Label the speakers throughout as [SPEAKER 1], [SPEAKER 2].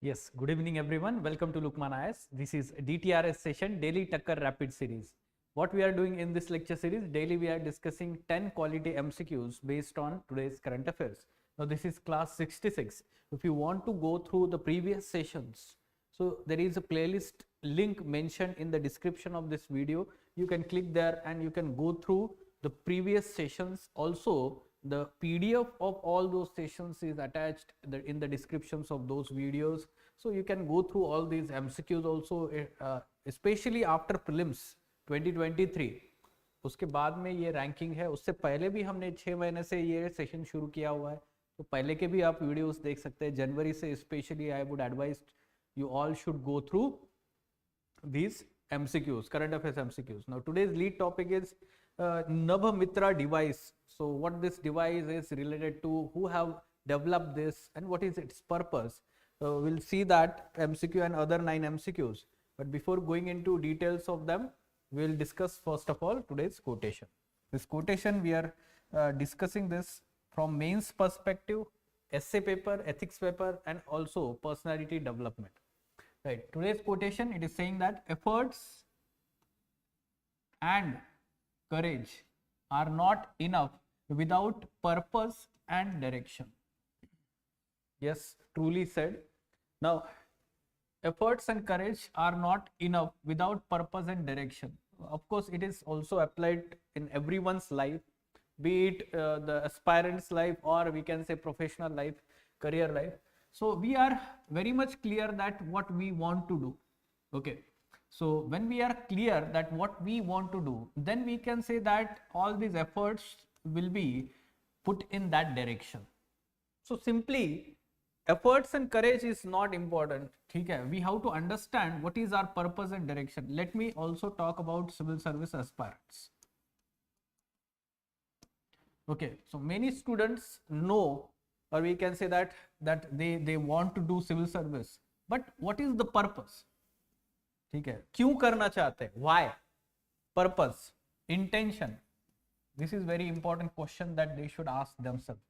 [SPEAKER 1] Yes, good evening everyone. Welcome to Lukmaan IAS. This is DTRS session, Daily Takkar Rapid Series. What we are doing in this lecture series, daily we are discussing 10 quality MCQs based on today's current affairs. Now this is class 66. If you want to go through the previous sessions, so there is a playlist link mentioned in the description of this video. You can click there and you can go through the previous sessions. Also, the PDF of all those sessions is attached in the descriptions of those videos. So you can go through all these MCQs also, especially after prelims 2023. उसके बाद में ये ranking है. उससे पहले भी हमने 6 महीने से ये सेशन शुरू किया हुआ है, तो पहले के भी आप वीडियोस देख सकते हैं. जनवरी से specially I would advise you all should go through these MCQs, current affairs MCQs. Now today's lead topic is Nabhmitra device. So what this device is related to, who have developed this, and what is its purpose. We'll see that MCQ and other 9 MCQs. But before going into details of them, we'll discuss first of all today's quotation. This quotation we are discussing this from mains perspective, essay paper, ethics paper, and also personality development. Right. Today's quotation, it is saying that efforts and courage are not enough without purpose and direction. Yes, truly said. Now, efforts and courage are not enough without purpose and direction. Of course, it is also applied in everyone's life, be it the aspirant's life, or we can say professional life, career life. So we are very much clear that what we want to do. Okay. So when we are clear that what we want to do, then we can say that all these efforts will be put in that direction. So simply, efforts and courage is not important. Okay. We have to understand what is our purpose and direction. Let me also talk about civil service aspirants. Okay, so many students know, or we can say that they want to do civil service, but what is the purpose? ठीक है, क्यों करना चाहते हैं? Why? Purpose, intention. This is very important question that they should ask themselves.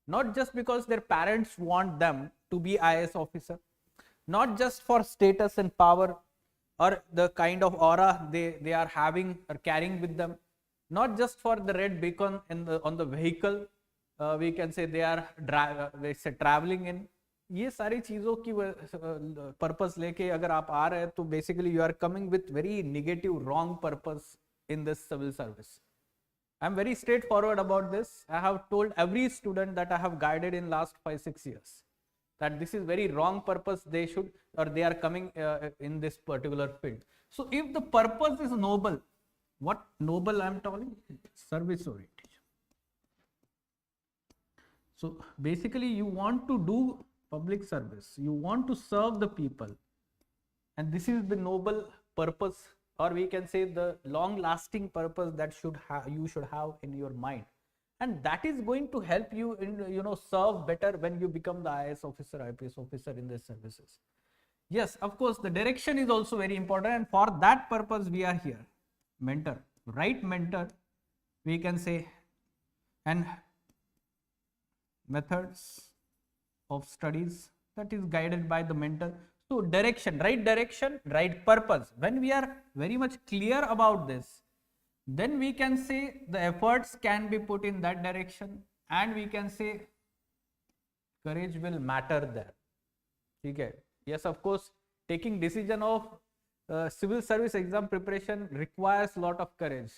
[SPEAKER 1] Not just because their parents want them to be IAS officer, not just for status and power or the kind of aura they are having or carrying with them, not just for the red beacon on the vehicle, we can say they are traveling in. ये सारी चीजों की purpose लेके अगर आप आ रहे हैं तो basically you are coming with very negative wrong purpose in this civil service. I am very straight forward about this. I have told every student that I have guided in last 5-6 years that this is very wrong purpose they should, or they are coming in this particular field. So if the purpose is noble, what noble I am telling? Service orientation. So basically you want to do public service, you want to serve the people, and this is the noble purpose, or we can say the long lasting purpose that you should have in your mind, and that is going to help you in serve better when you become the IAS officer, IPS officer in the services. Yes, of course the direction is also very important, and for that purpose we are here. Mentor, right mentor, we can say, and methods of studies that is guided by the mentor. So direction, right purpose. When we are very much clear about this, then we can say the efforts can be put in that direction, and we can say courage will matter there. Okay. Yes, of course, taking decision of civil service exam preparation requires lot of courage.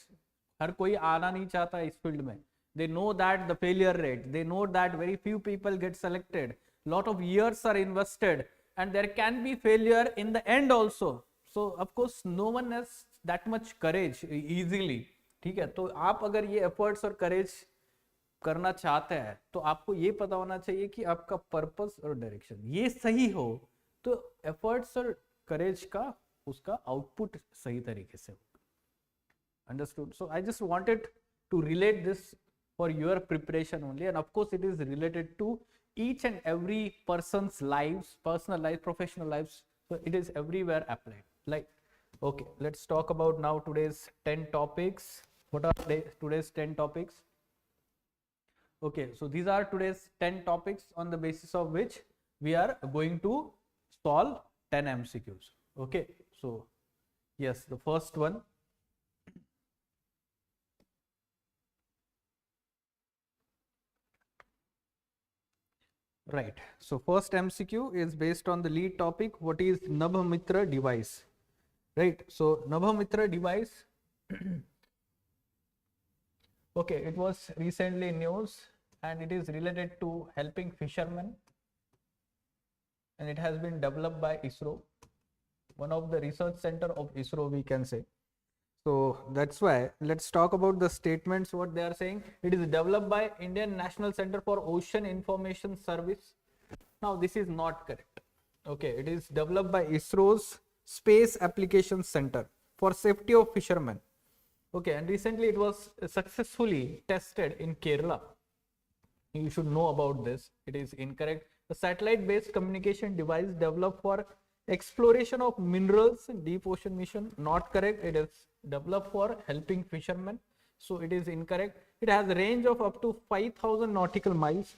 [SPEAKER 1] हर कोई आना नहीं चाहता इस field में. They know that the failure rate, they know that very few people get selected, lot of years are invested, and there can be failure in the end also. So of course no one has that much courage easily. ठीक है, तो आप अगर ये efforts और courage करना चाहते हैं तो आपको ये पता होना चाहिए कि आपका पर्पस और डायरेक्शन ये सही हो, तो एफर्ट्स और करेज का उसका आउटपुट सही तरीके से होगा. Understood? So I just wanted to relate this for your preparation only, and of course it is related to each and every person's lives, personal life, professional lives, so it is everywhere applied. Like, okay, let's talk about now today's 10 topics. What are today's 10 topics? Okay, so these are today's 10 topics on the basis of which we are going to solve 10 MCQs. Okay, so yes, the first one. Right, so first MCQ is based on the lead topic, what is Nabhmitra device. Right, so Nabhmitra device. Okay, it was recently in news and it is related to helping fishermen, and it has been developed by ISRO, one of the research center of ISRO, we can say. So that's why let's talk about the statements, what they are saying. It is developed by Indian National Center for Ocean Information Service. Now this is not correct. Okay, it is developed by ISRO's Space Applications Center for Safety of Fishermen. Okay, and recently it was successfully tested in Kerala. You should know about this. It is incorrect. The satellite-based communication device developed for exploration of minerals in deep ocean mission, not correct. It is developed for helping fishermen, so it is incorrect. It has a range of up to 5,000 nautical miles.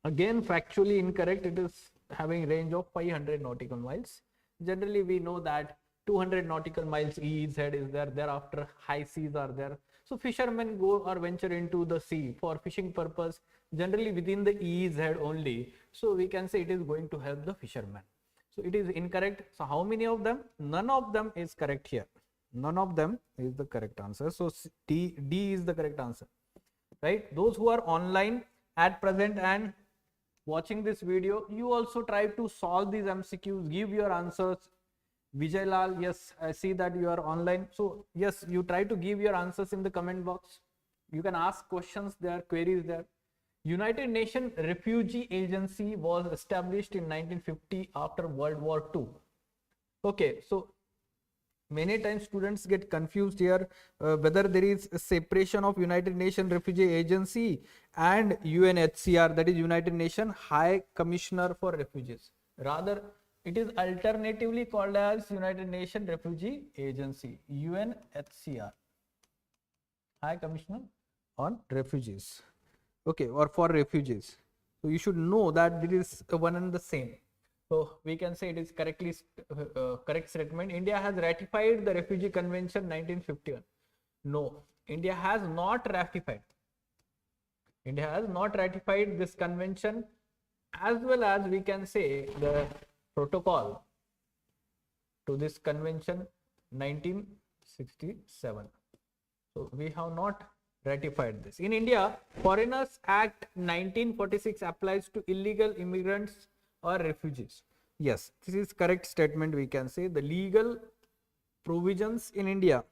[SPEAKER 1] Again, factually incorrect. It is having range of 500 nautical miles. Generally, we know that 200 nautical miles EEZ is there. Thereafter, high seas are there. So fishermen go or venture into the sea for fishing purpose, generally within the EEZ only. So we can say it is going to help the fishermen. So it is incorrect. So how many of them? None of them is correct here. None of them is the correct answer. So D is the correct answer. Right? Those who are online at present and watching this video, you also try to solve these MCQs, give your answers. Vijay Lal, yes, I see that you are online. So yes, you try to give your answers in the comment box. You can ask questions there, queries there. United Nations Refugee Agency was established in 1950 after World War II. Okay, so many times students get confused here whether there is a separation of United Nations Refugee Agency and UNHCR, that is United Nations High Commissioner for Refugees. Rather, it is alternatively called as United Nations Refugee Agency, UNHCR, High Commissioner on Refugees. Okay, or for refugees. So you should know that it is one and the same. So we can say it is correctly correct statement. India has ratified the Refugee Convention 1951. No, India has not ratified. India has not ratified this convention, as well as we can say the protocol to this convention 1967. So we have not ratified this. In India, Foreigners Act 1946 applies to illegal immigrants or refugees. Yes, this is correct statement. We can say the legal provisions in India,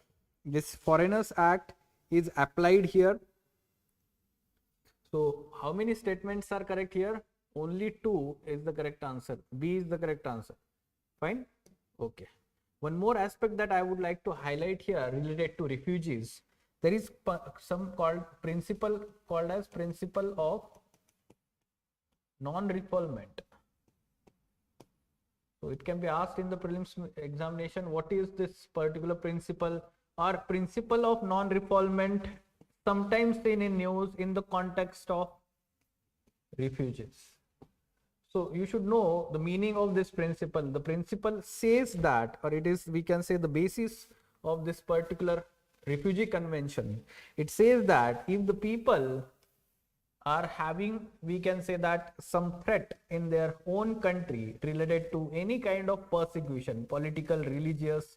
[SPEAKER 1] this Foreigners Act is applied here. So how many statements are correct here? Only 2 is the correct answer. B is the correct answer. Fine. Okay. One more aspect that I would like to highlight here related to refugees. There is some principle called as principle of non-refoulement. So it can be asked in the prelims examination, what is this particular principle or principle of non-refoulement, sometimes seen in news in the context of refugees. So you should know the meaning of this principle. The principle says that, or it is, we can say, the basis of this particular refugee convention. It says that if the people are having, we can say that, some threat in their own country related to any kind of persecution, political, religious,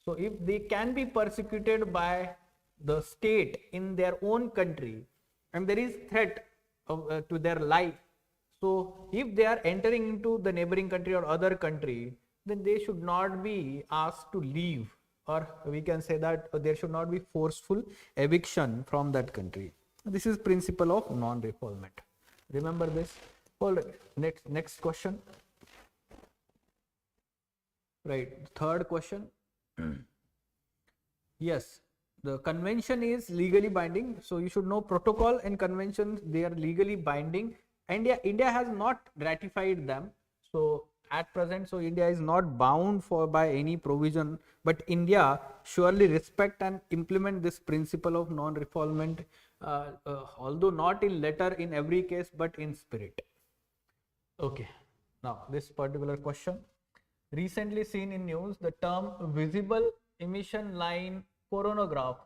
[SPEAKER 1] so if they can be persecuted by the state in their own country and there is threat to their life, so if they are entering into the neighboring country or other country, then they should not be asked to leave, or we can say that there should not be forceful eviction from that country. This is principle of non-refoulement. Remember this. All right. Next question. Right. Third question. Yes, the convention is legally binding. So you should know protocol and conventions, they are legally binding. India has not ratified them. So at present, so India is not bound by any provision, but India surely respect and implement this principle of non-refoulement, although not in letter in every case, but in spirit. Okay. Now, this particular question, recently seen in news, the term visible emission line coronagraph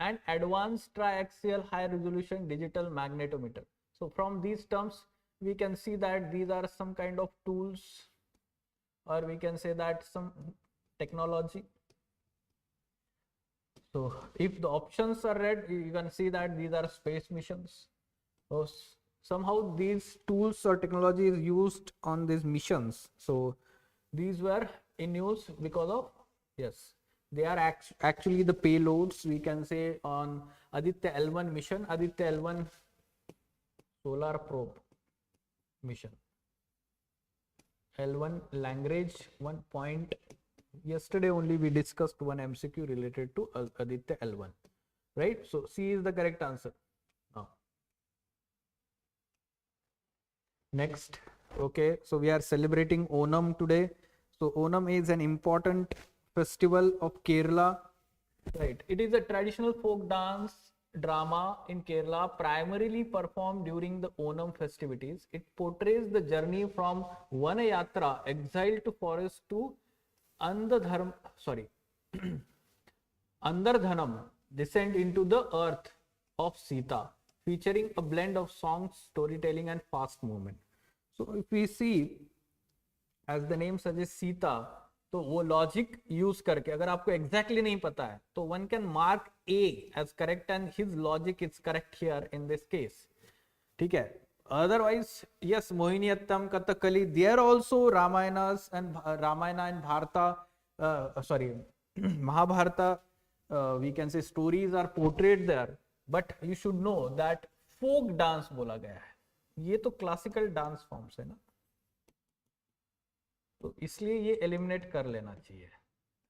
[SPEAKER 1] and advanced triaxial high resolution digital magnetometer. So from these terms, we can see that these are some kind of tools, or we can say that some technology. So if the options are read, you can see that these are space missions. So somehow these tools or technology is used on these missions. So these were in use because of, yes, they are actually the payloads, we can say, on Aditya L1 mission, Aditya L1 solar probe mission, L1 Lagrange 1 point. Yesterday only we discussed one MCQ related to Aditya L1, right? So C is the correct answer. Now, next, okay, so we are celebrating Onam today. So Onam is an important festival of Kerala, right? It is a traditional folk dance drama in Kerala, primarily performed during the Onam festivities. It portrays the journey from Vanayatra, exile to forest, to Andardhanam, descent into the earth of Sita, featuring a blend of songs, storytelling and fast movement. So if we see, as the name suggests, Sita, तो वो logic use करके, अगर आपको exactly नहीं पता है तो one can mark A as correct and his logic is correct here in this case, ठीक है. Otherwise, yes, Mohiniyattam, Kathakali, there also Ramayanas and Ramayana and Bharata, Mahabharata, we can say stories are portrayed there. But you should know that folk dance बोला गया है, ये तो classical dance forms है ना, तो इसलिए ये eliminate कर लेना चाहिए.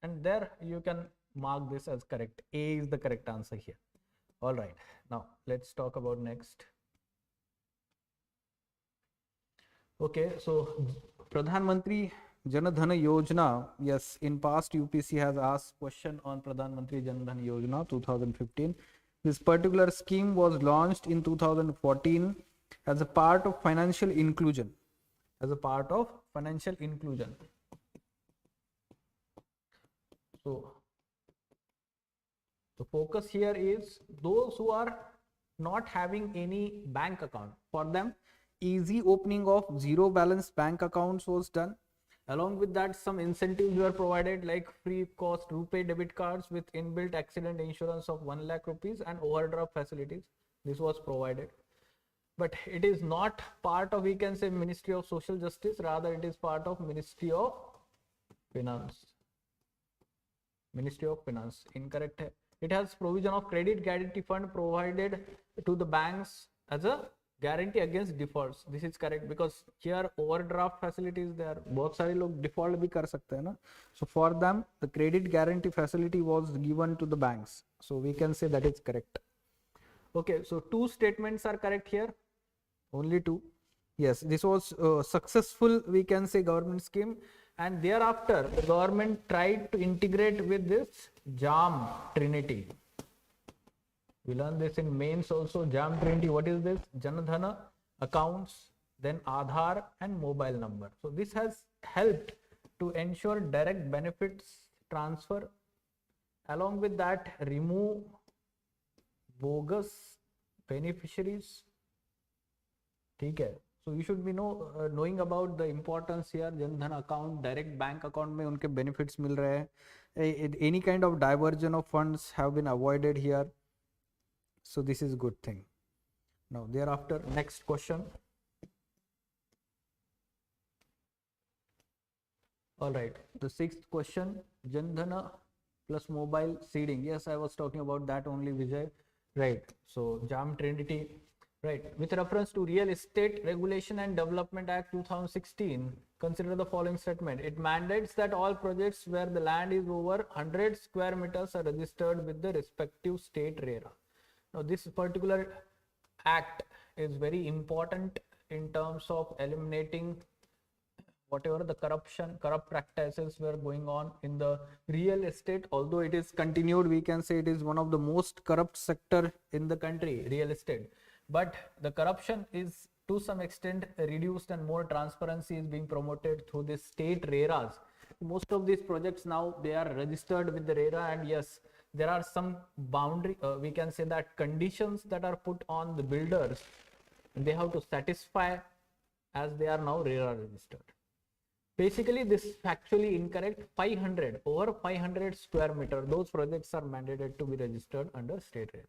[SPEAKER 1] And there you can mark this as correct. A is the correct answer here. All right. Now let's talk about next. Okay, so Pradhanmantri Jan Dhan Yojana. Yes, in past UPSC has asked question on Pradhanmantri Jan Dhan Yojana 2015. This particular scheme was launched in 2014 as a part of financial inclusion. As a part of financial inclusion. So the focus here is those who are not having any bank account. For them, easy opening of zero balance bank accounts was done. Along with that, some incentives were provided like free cost RuPay debit cards with inbuilt accident insurance of 1 lakh rupees and overdraft facilities. This was provided. But it is not part of, we can say, Ministry of Social Justice, rather it is part of Ministry of Finance. Ministry of Finance, incorrect hai. It has provision of credit guarantee fund provided to the banks as a guarantee against defaults. This is correct because here overdraft facilities there. बहुत सारे लोग default भी कर सकते हैं ना. So for them, the credit guarantee facility was given to the banks. So we can say that is correct. Okay, so 2 statements are correct here. Only 2. Yes, this was successful, we can say, government scheme, and thereafter the government tried to integrate with this JAM Trinity. We learned this in mains also. JAM Trinity, what is this? Janadhana accounts, then Aadhaar and mobile number. So this has helped to ensure direct benefits transfer. Along with that, remove bogus beneficiaries. Okay. So you should be knowing about the importance here. Jan Dhan account, direct bank account में उनके benefits मिल रहे हैं. Any kind of diversion of funds have been avoided here. So this is good thing. Now thereafter, next question. All right. The 6th question, Jan Dhan plus mobile seeding. Yes, I was talking about that only, Vijay. Right. So JAM Trinity. Right. With reference to Real Estate Regulation and Development Act 2016, consider the following statement. It mandates that all projects where the land is over 100 square meters are registered with the respective state RERA. Now, this particular act is very important in terms of eliminating whatever the corrupt practices were going on in the real estate. Although it is continued, we can say it is one of the most corrupt sector in the country, real estate. But the corruption is to some extent reduced and more transparency is being promoted through the state RERAs. Most of these projects now, they are registered with the RERA, and yes, there are some boundary, we can say that conditions that are put on the builders, they have to satisfy as they are now RERA registered. Basically, this is factually incorrect. 500, over 500 square meter, those projects are mandated to be registered under state RERA.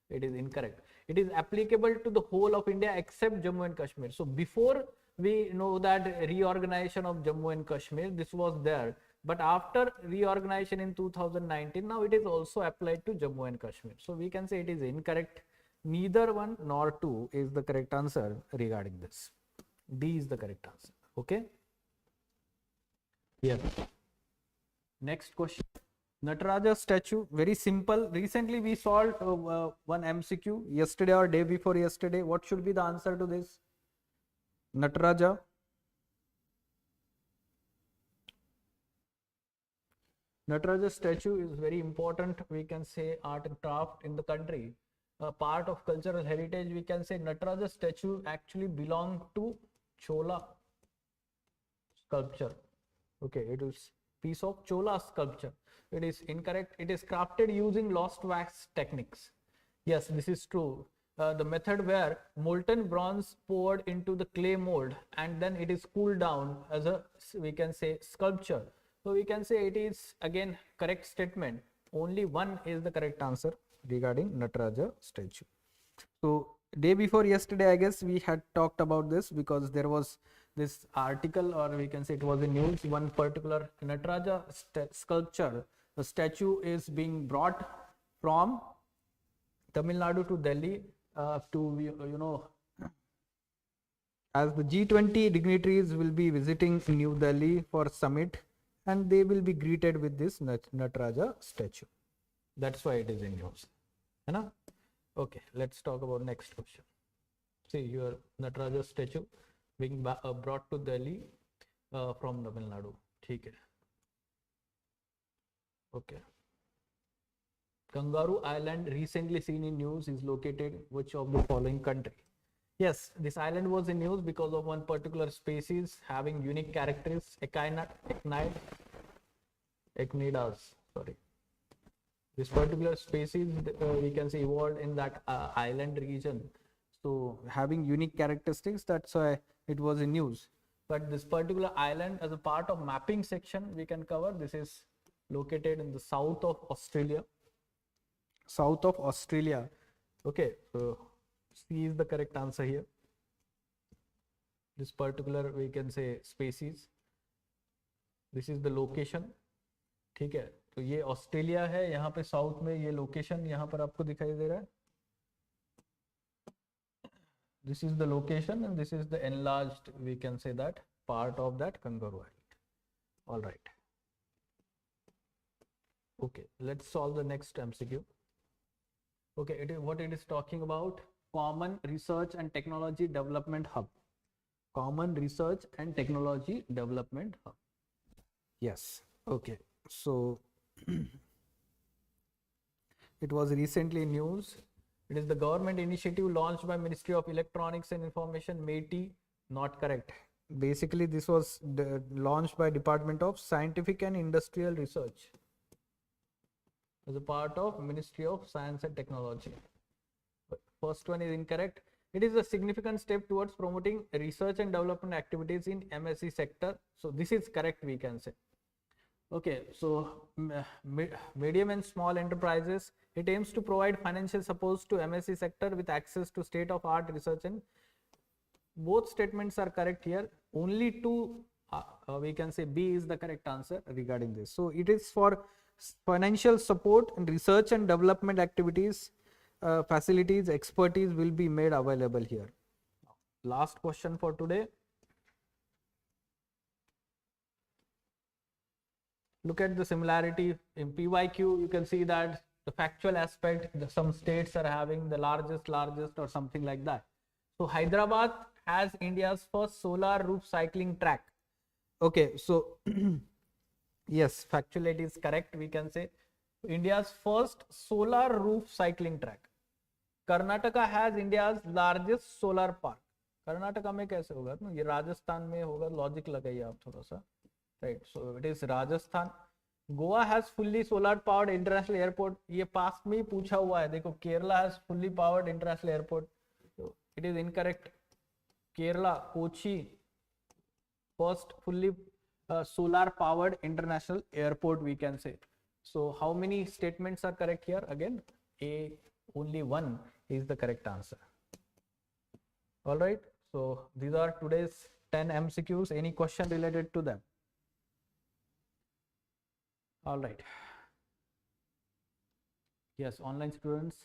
[SPEAKER 1] It is incorrect. It is applicable to the whole of India except Jammu and Kashmir. So before we know that reorganization of Jammu and Kashmir, this was there. But after reorganization in 2019, now it is also applied to Jammu and Kashmir. So we can say it is incorrect. Neither 1 nor 2 is the correct answer regarding this. D is the correct answer. Okay. Yes. Next question. Natraja statue, very simple. Recently we solved one MCQ yesterday or day before yesterday. What should be the answer to this? Natraja. Natraja statue is very important, we can say, art and craft in the country. A part of cultural heritage, we can say. Natraja statue actually belonged to Chola sculpture. Okay, it is piece of Chola sculpture. It is incorrect. It is crafted using lost wax techniques. Yes, this is true. The method where molten bronze poured into the clay mold and then it is cooled down as a, we can say, sculpture. So we can say it is again correct statement. Only 1 is the correct answer regarding Natraja statue. So day before yesterday, I guess we had talked about this because there was this article, or we can say it was in news, one particular Natraja sculpture, the statue is being brought from Tamil Nadu to Delhi to, as the G20 dignitaries will be visiting New Delhi for summit, and they will be greeted with this Natraja statue. That's why it is in news. Okay, let's talk about next question. See, your Natraja statue being brought to Delhi from Tamil Nadu. Okay. Okay. Kangaroo Island, recently seen in news, is located which of the following country? Yes, this island was in news because of one particular species having unique characteristics, echinidas. Sorry. This particular species, we can say, evolved in that island region. So having unique characteristics, that's why it was in news. But this particular island, as a part of mapping section, we can cover. This is located in the south of Australia. South of Australia. Okay, so C is the correct answer here. This particular, we can say, species. This is the location. ठीक है, तो ये Australia है, यहाँ पे south में ये location यहाँ पर आपको दिखाई दे रहा है. This is the location and this is the enlarged, we can say, that part of that Kangaroo Island. All right. Okay, let's solve the next MCQ. Okay, what it is talking about, Common Research and Technology Development Hub. Common Research and Technology Development Hub. Yes. Okay. So it was recently news. It is the government initiative launched by Ministry of Electronics and Information, MeitY. Not correct. Basically, this was launched by Department of Scientific and Industrial Research as a part of Ministry of Science and Technology. First one is incorrect. It is a significant step towards promoting research and development activities in MSE sector. So this is correct, we can say. Okay, so medium and small enterprises, it aims to provide financial support to MSE sector with access to state-of-art research, and both statements are correct here. Only 2, we can say B is the correct answer regarding this. So it is for financial support and research and development activities, facilities, expertise will be made available here. Last question for today. Look at the similarity in PYQ. You can see that the factual aspect, some states are having the largest or something like that. So Hyderabad has India's first solar roof cycling track. Okay, so yes, factually it is correct, we can say. India's first solar roof cycling track. Karnataka has India's largest solar park. Karnataka में कैसे होगा ना, ये राजस्थान में होगा, logic लगाइए आप थोड़ा सा, right. So it is Rajasthan. Goa has fully solar powered international airport, ये पास्ट में ही पूछा हुआ है, देखो Kerala has fully powered international airport, it is incorrect. Kerala, Kochi, first fully solar powered international airport we can say. So how many statements are correct here? Again, A, only one is the correct answer. All right, so these are today's 10 MCQs. Any question related to them? All right. Yes, online students.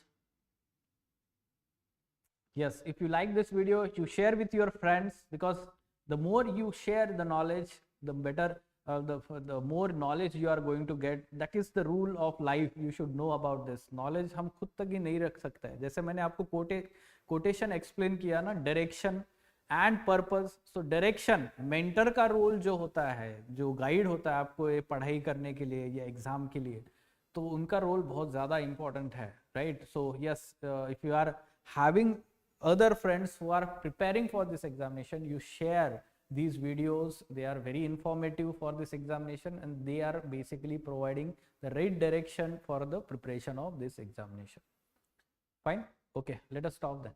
[SPEAKER 1] Yes, if you like this video, you share with your friends, because the more you share the knowledge, the better, the more knowledge you are going to get. That is the rule of life. You should know about this knowledge. हम खुद तक ही नहीं रख सकते हैं. जैसे मैंने आपको कोटेशन एक्सप्लेन किया ना, direction and purpose. So direction, mentor का रोल जो होता है, जो गाइड होता है आपको ये पढ़ाई करने के लिए या एग्जाम के लिए, तो उनका रोल बहुत ज़्यादा इंपॉर्टेंट है, right. So yes, if you are having other friends who are preparing for this examination, you share these videos. They are very informative for this examination, and they are basically providing the right direction for the preparation of this examination. Fine. Okay, let us stop then.